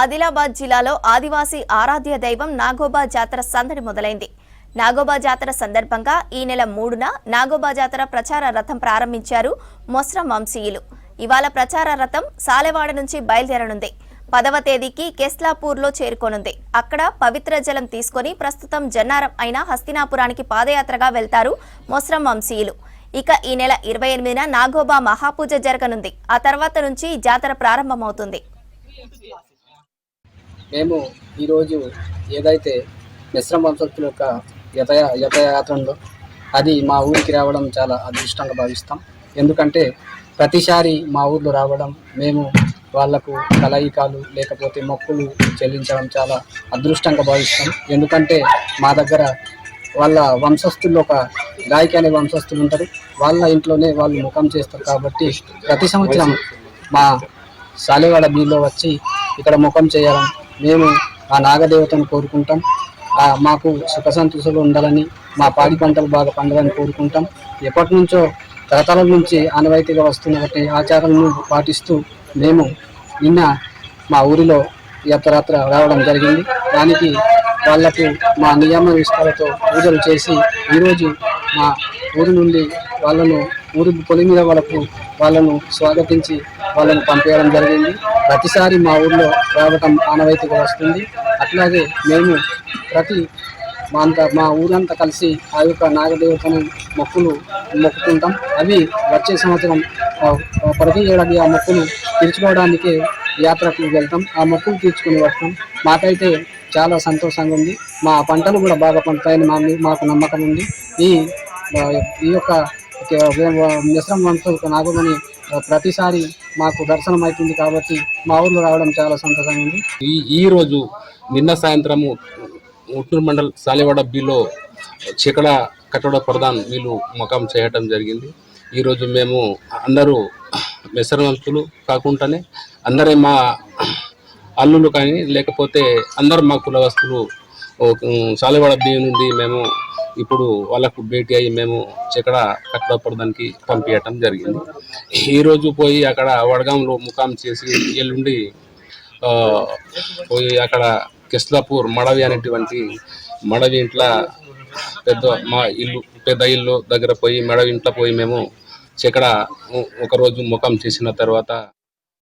ఆదిలాబాద్ జిల్లాలో ఆదివాసీ ఆరాధ్య దైవం నాగోబా జాతర సందడి మొదలైంది. నాగోబా జాతర సందర్భంగా ఈ నెల 3న నాగోబా జాతర ప్రచార రథం ప్రారంభించారు మొస్రం వంశీయులు. ఇవాళ ప్రచార రథం సాలెవాడ నుంచి బయలుదేరనుంది. 10వ తేదీకి కెస్లాపూర్లో చేరుకోనుంది. అక్కడ పవిత్ర జలం తీసుకుని ప్రస్తుతం జన్నారం అయిన హస్తినాపురానికి పాదయాత్రగా వెళ్తారు మొస్రం వంశీయులు. ఇక ఈ నెల 28న నాగోబా మహాపూజ జరగనుంది. ఆ తర్వాత నుంచి జాతర ప్రారంభమవుతుంది. మేము ఈరోజు ఏదైతే మిశ్రమ వంశస్థుల యొక్క యథయాత్ర ఉందో అది మా ఊరికి రావడం చాలా అదృష్టంగా భావిస్తాం. ఎందుకంటే ప్రతిసారి మా ఊర్లో రావడం, మేము వాళ్లకు కలయికాలు లేకపోతే మొక్కులు చెల్లించడం చాలా అదృష్టంగా భావిస్తాం. ఎందుకంటే మా దగ్గర వాళ్ళ వంశస్థుల్లో ఒక గాయకి అనే వంశస్థులు ఉంటారు. వాళ్ళ ఇంట్లోనే వాళ్ళు ముఖం చేస్తారు. కాబట్టి ప్రతి సంవత్సరం మా సాలెవాడ బీలో వచ్చి ఇక్కడ ముఖం చేయాలని మేము ఆ నాగదేవతను కోరుకుంటాం. మాకు సుఖ సంతోషాలు ఉండాలని, మా పాడి పంటలు బాగా పండాలని కోరుకుంటాం. ఎప్పటి నుంచో తరతరాల నుంచి ఆనవాయితీగా వస్తున్నటువంటి ఆచారాలను పాటిస్తూ మేము నిన్న మా ఊరిలో యాత్రాత్ర రావడం జరిగింది. దానికి వాళ్లకు మా నియమ నిష్ఠలతో పూజలు చేసి ఈరోజు మా ఊరి నుండి వాళ్ళను ఊరి పొలి మీద వాళ్ళను స్వాగతించి వాళ్ళను పంపేయడం జరిగింది. ప్రతిసారి మా ఊర్లో రావటం ఆనవాయితీగా వస్తుంది. అట్లాగే మేము మా ఊరంతా కలిసి ఆ యొక్క నాగదేవతను మొక్కుకుంటాం. అవి వచ్చే సంవత్సరం ప్రతి ఏడాది ఆ మొక్కులు తీర్చుకోవడానికి యాత్రకు వెళ్తాం. ఆ మొక్కులు తీర్చుకుని వస్తాం. మాకైతే చాలా సంతోషంగా ఉంది. మా పంటలు కూడా బాగా పండుతాయని మాకు నమ్మకం ఉంది. ఈ యొక్క మిశ్రమ వంశస్థుల నాగమని ప్రతిసారి మాకు దర్శనం అవుతుంది. కాబట్టి మా ఊర్లో రావడం చాలా సంతోషంగా ఉంది. ఈరోజు నిన్న సాయంత్రము ఉట్నూరు మండల్ సాలెవాడ బీలో చికడ కట్టడ ప్రధాన్ వీళ్ళు మకం చేయటం జరిగింది. ఈరోజు మేము అందరూ మిశ్రమంతులు కాకుండానే అందరే మా అల్లులు కానీ లేకపోతే అందరు మా కులవస్తులు సాలెవాడ బీ నుండి మేము ఇప్పుడు వాళ్ళకు భేటీ అయ్యి మేము చికడ కట్టడ ప్రధానికి పంపించటం జరిగింది. ఈరోజు పోయి అక్కడ వడగాంలో ముఖం చేసి ఎల్లుండి పోయి అక్కడ కెస్లాపూర్ మడవి అనేటువంటి మడవి ఇంట్లో పెద్ద ఇల్లు దగ్గర పోయి మడవి ఇంట్లో పోయి మేము చికడ ఒకరోజు ముఖం చేసిన తర్వాత